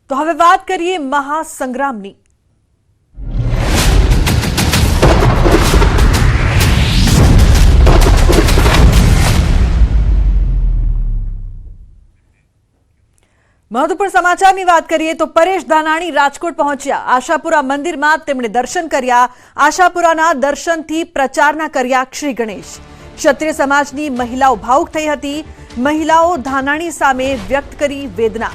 તો હવે વાત કરીએ મહાસંગ્રામની। મહત્વપૂર્ણ સમાચારની વાત કરીએ તો પરેશ ધાનાણી રાજકોટ પહોંચ્યા। આશાપુરા મંદિરમાં તેમણે દર્શન કર્યા। આશાપુરાના દર્શનથી પ્રચારના કર્યા શ્રી ગણેશ। ક્ષત્રિય સમાજની મહિલાઓ ભાવુક થઈ હતી। મહિલાઓ ધાનાણી સામે વ્યક્ત કરી વેદના।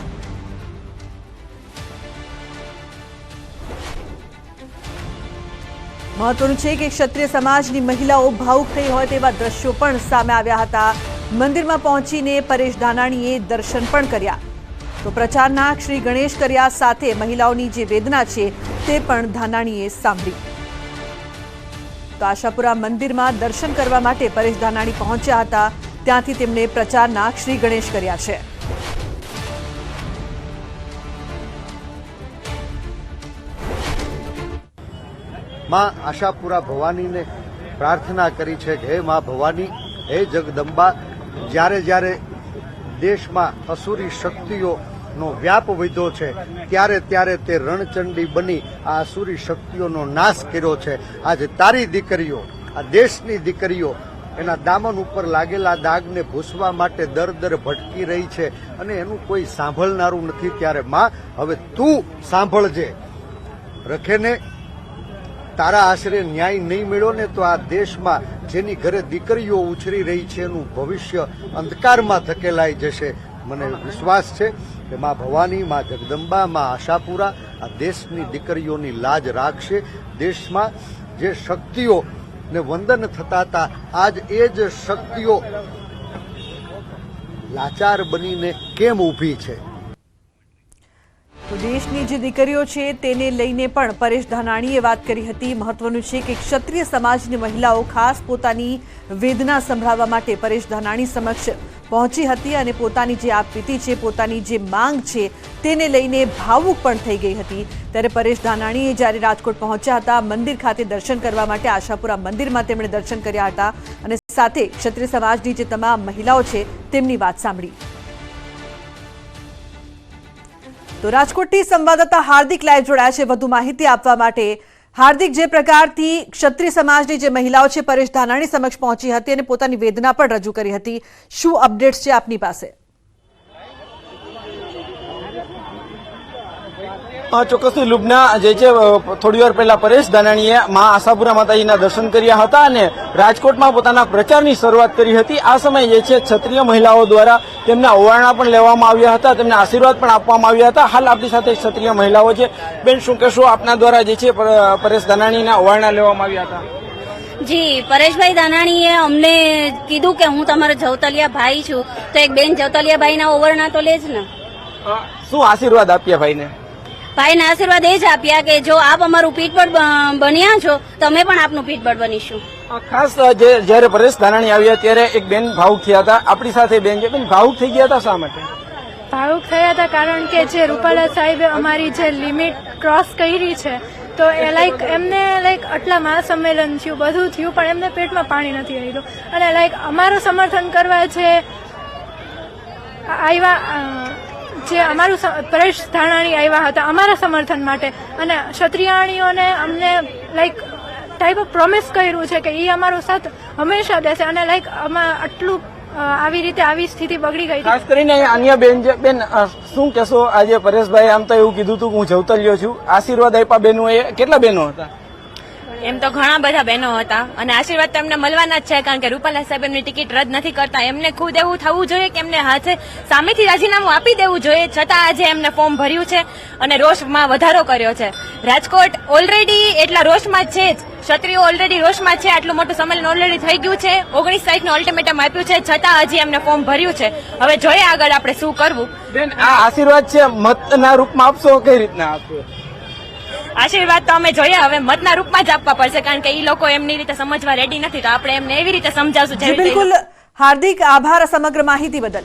મહત્વનું છે કે ક્ષત્રિય સમાજની મહિલાઓ ભાવુક થઈ હોય તેવા દ્રશ્યો પણ સામે આવ્યા હતા। મંદિરમાં પહોંચીને પરેશ ધાનાણીએ દર્શન પણ કર્યા તો પ્રચારના શ્રી ગણેશ કર્યા, સાથે મહિલાઓની જે વેદના છે તે પણ ધાનાણીએ સાંભળી। તો આશાપુરા મંદિરમાં દર્શન કરવા માટે પરેશ ધાનાણી પહોંચ્યા હતા, ત્યાંથી તેમણે પ્રચારના શ્રી ગણેશ કર્યા છે। मां आशापुरा भवानी ने प्रार्थना करी है कि हे मां भवानी, हे जगदंबा, ज्यारे ज्यारे देश में असुरी शक्तिओ नो व्याप वध्यो छे त्यारे त्यारे ते रणचंडी बनी आ असुरी शक्तिओ नो नाश कर्यो छे। आज तारी दीकरीओ, आ देशनी दीकरीओ एना दामन उपर लागेला दागने भूसवा माटे दर दर भटकी रही छे अने एनुं कोई सांभळनारुं नथी। त्यारे मां हवे तू सांभळजे। रखेने तारा आश्रय न्याय नहीं मिळ्यो ने तो आ देश में जेनी घरे दीकरीओ उछरी रही है एनुं भविष्य अंधकार में धकेलाई जशे। मने विश्वास है कि मां भवानी, मां जगदंबा, मां आशापुरा आ देशनी दीकरीओनी लाज राखशे। देश में जे शक्तिओ ने वंदन थता था आज ए ज शक्तिओ लाचार बनीने केम ऊभी छे। તો દેશની જે દીકરીઓ છે તેને લઈને પણ પરેશ ધાનાણીએ વાત કરી હતી। મહત્વનું છે કે ક્ષત્રિય સમાજની મહિલાઓ ખાસ પોતાની વેદના સંભળાવવા માટે પરેશ ધાનાણી સમક્ષ પહોંચી હતી અને પોતાની જે આપવીતી છે, પોતાની જે માંગ છે તેને લઈને ભાવુક પણ થઈ ગઈ હતી। ત્યારે પરેશ ધાનાણીએ જ્યારે રાજકોટ પહોંચ્યા હતા, મંદિર ખાતે દર્શન કરવા માટે આશાપુરા મંદિરમાં તેમણે દર્શન કર્યા હતા અને સાથે ક્ષત્રિય સમાજની જે તમામ મહિલાઓ છે તેમની વાત સાંભળી। તો રાજકોટથી સંવાદદાતા હાર્દિક લાઈવ જોડાયા છે વધુ માહિતી આપવા માટે। હાર્દિક, જે પ્રકારથી ક્ષત્રિય સમાજની જે મહિલાઓ છે પરેશ ધાનાણી સમક્ષ પહોંચી હતી અને પોતાની વેદના પણ રજૂ કરી હતી, શું અપડેટ્સ છે આપની પાસે? ચોક્કસથી લુબના જે છે થોડી વાર પહેલા પરેશ ધાનાણીએ મા આશાપુરા માતાજીના દર્શન કર્યા હતા અને રાજકોટમાં પોતાના પ્રચારની શરૂઆત કરી હતી। આ સમયે જે છે ક્ષત્રિય મહિલાઓ દ્વારા તેમના ઓવારણા પણ લેવામાં આવ્યા હતા, તેમને આશીર્વાદ પણ આપવામાં આવ્યા હતા। હાલ આપણી સાથે ક્ષત્રિય મહિલાઓ છે। બેન, શું કહેશો, આપના દ્વારા જે છે પરેશ ધાનાણીના ઓવારણા લેવામાં આવ્યા હતા? જી, પરેશભાઈ ધાનાણીએ અમને કીધું કે હું તમારો જવતલિયા ભાઈ છું, તો એક બેન જવતલિયા ભાઈના ઓવારણા તો લે જ ને। શું આશીર્વાદ આપ્યા ભાઈને? ભાઈને આશીર્વાદ એ જ આપ્યા કે જો આપ અમારું પીઠબળ બન્યા છો તો અમે પણ આપનું પીઠબળ બનીશું। ખાસ જયારે પરેશ ધાનાણી આવ્યા ત્યારે એક બેન ભાવુક થયા હતા। આપણી સાથે બેન છે, બેન ભાવુક થઈ ગયા હતા શા માટે? ભાવુક થયા હતા કારણ કે જે રૂપાલા સાહેબે અમારી જે લિમિટ ક્રોસ કરી છે તો એ એમને આટલા મહાસંમેલન થયું, બધું થયું, પણ એમને પેટમાં પાણી નથી આવ્યું અને અમારું સમર્થન કરવા જે આવ્યા, જે અમારું પરેશ ધાનાણી આવ્યા હતા અમારા સમર્થન માટે અને ક્ષત્રિયાણીઓને અમને ટાઈપ ઓફ પ્રોમિસ કર્યું છે કે એ અમારો સાથ હંમેશા દેશે અને આટલું આવી રીતે આવી સ્થિતિ બગડી ગઈ। ખાસ કરીને અન્ય બેન છે, બેન શું કહેશો? આજે પરેશભાઈ આમ તો એવું કીધું હતું કે હું જવતલિયો છું, આશીર્વાદ આપ્યા બેનો, એ કેટલા બેનો હતા? એમ તો ઘણા બધા બહેનો હતા અને આશીર્વાદ તો એમને મળવાના જ છે, કારણ કે રૂપાલા સાહેબ એમની ટિકિટ રદ નથી કરતા। એમને ખુદ એવું થવું જોઈએ કે એમને હાથે સામેથી રાજીનામું આપી દેવું જોઈએ, છતાં આજે એમને ફોર્મ ભર્યું છે અને રોષમાં વધારો કર્યો છે। રાજકોટ ઓલરેડી એટલા રોષમાં છે જ, ક્ષત્રિયો ઓલરેડી રોષમાં છે, આટલું મોટું સંમેલન ઓલરેડી થઈ ગયું છે, 19 તારીખનું અલ્ટિમેટમ આપ્યું છે, છતાં હજી એમને ફોર્મ ભર્યું છે। હવે જોઈએ આગળ આપણે શું કરવું। બેન, આ આશીર્વાદ છે મતના રૂપમાં આપશો, કઈ રીતના આપશો? આશીર્વાદ તો અમે જોઈએ હવે મતના રૂપમાં જ આપવા પડશે, કારણ કે એ લોકો એમની રીતે સમજવા રેડી નથી, તો આપણે એમને એવી રીતે સમજાવશું। બિલકુલ હાર્દિક, આભાર સમગ્ર માહિતી બદલ।